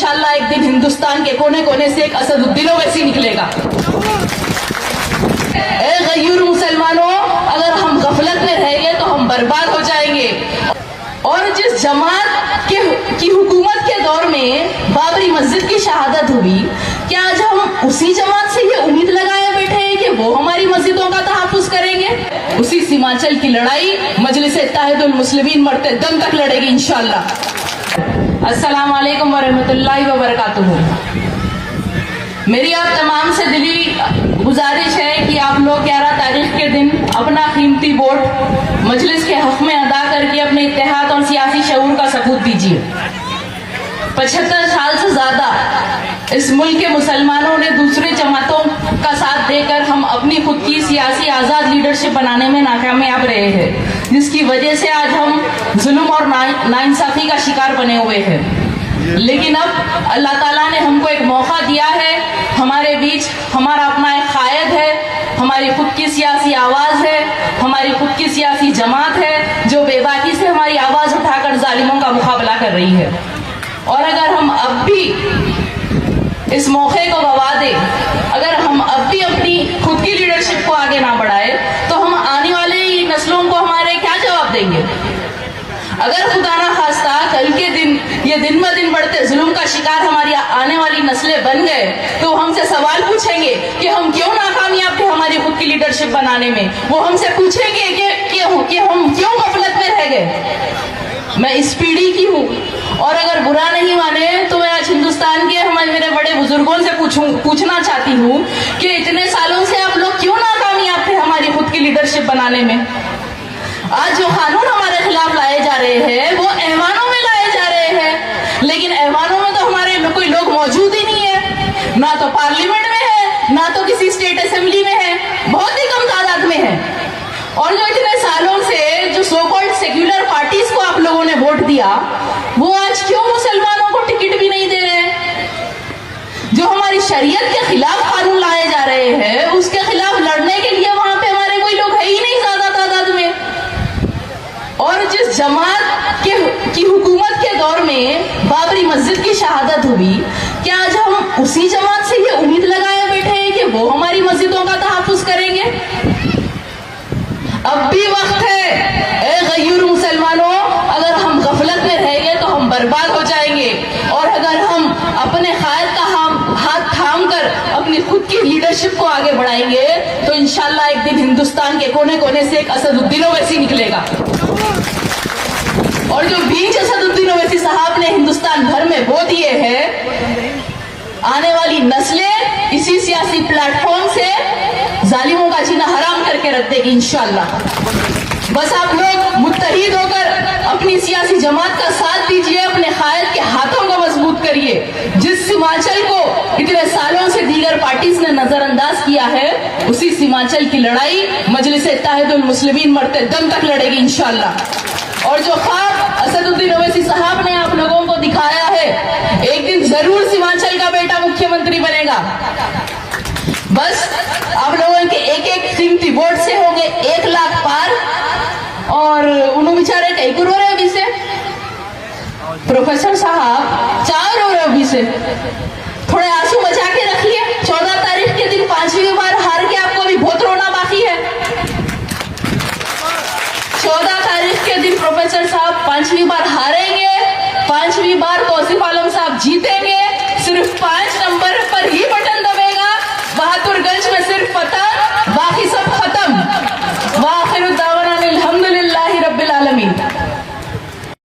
انشاءاللہ ایک دن ہندوستان کے کونے کونے سے ایک اسد الدین اویسی نکلے گا۔ اے غیور مسلمانوں، اگر ہم غفلت میں رہیں گے تو ہم برباد ہو جائیں گے۔ اور جس جماعت کی حکومت کے دور میں بابری مسجد کی شہادت ہوئی، کیا آج ہم اسی جماعت سے یہ امید لگائے بیٹھے ہیں کہ وہ ہماری مسجدوں کا تحفظ کریں گے؟ اسی سیمانچل کی لڑائی مجلس اتحاد المسلمین مرتے دم تک لڑے گی انشاءاللہ۔ السلام علیکم ورحمۃ اللہ وبرکاتہ۔ میری آپ تمام سے دلی گزارش ہے کہ آپ لوگ 11 تاریخ کے دن اپنا قیمتی ووٹ مجلس کے حق میں ادا کر کے اپنے اتحاد اور سیاسی شعور کا ثبوت دیجیے۔ 75 سال سے زیادہ اس ملک کے مسلمانوں نے دوسرے جماعتوں کا ساتھ دے کر ہم اپنی خود کی سیاسی آزاد لیڈرشپ بنانے میں ناکامیاب رہے ہیں، جس کی وجہ سے آج ہم ظلم اور ناانصافی کا شکار بنے ہوئے ہیں۔ لیکن اب اللہ تعالیٰ نے ہم کو ایک موقع دیا ہے، ہمارے بیچ ہمارا اپنا ایک قائد ہے، ہماری خود کی سیاسی آواز ہے، ہماری خود کی سیاسی جماعت ہے جو بے باکی سے ہماری آواز اٹھا کر ظالموں کا مقابلہ کر رہی ہے۔ اور اگر ہم اب بھی اس موقع کو گوا دیں، اگر ہم اب بھی اپنی خود کی لیڈرشپ کو آگے نہ بڑھائے تو ہم آنے والی نسلوں کو ہمارے کیا جواب دیں گے؟ اگر خدا نہ خواستہ کل کے دن یہ دن بہ دن بڑھتے ظلم کا شکار ہماری آنے والی نسلیں بن گئے تو ہم سے سوال پوچھیں گے کہ ہم کیوں ناکامیاب تھے ہماری خود کی لیڈرشپ بنانے میں۔ وہ ہم سے پوچھیں گے کہ ہم کیوں غفلت میں رہ گئے۔ میں اس پیڑھی کی ہوں، اور اگر برا نہیں مانے تو میں آج ہندوستان کے میرے بڑے بزرگوں سے پوچھنا چاہتی ہوں کہ اتنے سالوں سے آپ لوگ کیوں ناکامیاب تھے ہماری خود کی لیڈرشپ بنانے میں؟ آج جو قانون ہمارے خلاف لائے جا رہے ہیں وہ ایوانوں میں لائے جا رہے ہیں، لیکن ایوانوں میں تو ہمارے کوئی لوگ موجود ہی نہیں ہے، نہ تو پارلیمنٹ میں ہے نہ تو کسی اسٹیٹ اسمبلی میں ہے، بہت ہی کم تعداد میں ہے۔ اور جو اتنے سالوں سے جو سو کالڈ سیکولر پارٹیز کو آپ لوگوں نے ووٹ دیا، وہ آج کیوں مسلمانوں کو ٹکٹ بھی نہیں دے رہے ہیں؟ جو ہماری شریعت کے خلاف قانون لائے جا رہے ہیں اس کے خلاف لڑنے کے لیے وہاں پہ ہمارے کوئی لوگ ہے ہی نہیں زیادہ تعداد میں۔ اور جس جماعت کی حکومت کے دور میں بابری مسجد کی شہادت ہوئی، کیا آج ہم اسی جماعت سے یہ امید لگائے بیٹھے ہیں کہ وہ ہماری مسجدوں کا تحفظ کریں گے؟ اب بھی وقت ہے، اے غیور مسلمانوں، اگر ہم غفلت میں رہیں گے تو ہم برباد ہو جائیں گے۔ اور اگر ہم اپنے قائد کا ہاتھ تھام کر اپنی خود کی لیڈرشپ کو آگے بڑھائیں گے تو انشاءاللہ ایک دن ہندوستان کے کونے کونے سے ایک اسد الدین اویسی نکلے گا۔ اور جو بیج اسد الدین اویسی صاحب نے ہندوستان بھر میں بو دیے ہیں، آنے والی نسلیں اسی سیاسی پلیٹ فارم سے ظالموں کا جینا حرام کر کے رکھ دے گی انشاءاللہ۔ بس آپ لوگ متحد ہو کر اپنی سیاسی جماعت کا ساتھ دیجیے، اپنے قائد کے ہاتھوں کو مضبوط کریے۔ جس سیمانچل کو اتنے سالوں سے دیگر پارٹیز نے نظر انداز کیا ہے، اسی سیمانچل کی لڑائی مجلس اتحاد المسلمین مرتے دم تک لڑے گی انشاءاللہ۔ اور جو خواب اسد الدین اویسی صاحب نے آپ لوگوں کو دکھایا ہے، ایک دن ضرور سیمانچل کا بیٹا مکھیہ منتری بنے گا۔ بس آپ لوگوں کے ایک ایک قیمتی ووٹ سے ہوں گے 1 لاکھ پار، اور انہوں بیچارے کئی کو رو رہے ابھی سے، پروفیسر صاحب چار رو رہے ابھی سے، تھوڑے آنسو بچا کے رکھیے، 14 تاریخ کے دن 5ویں بار ہار کے آپ کو ابھی بہت رونا باقی ہے۔ 14 تاریخ کے دن پروفیسر صاحب 5ویں بار ہاریں گے، 5ویں بار توصیف عالم صاحب جیتیں گے،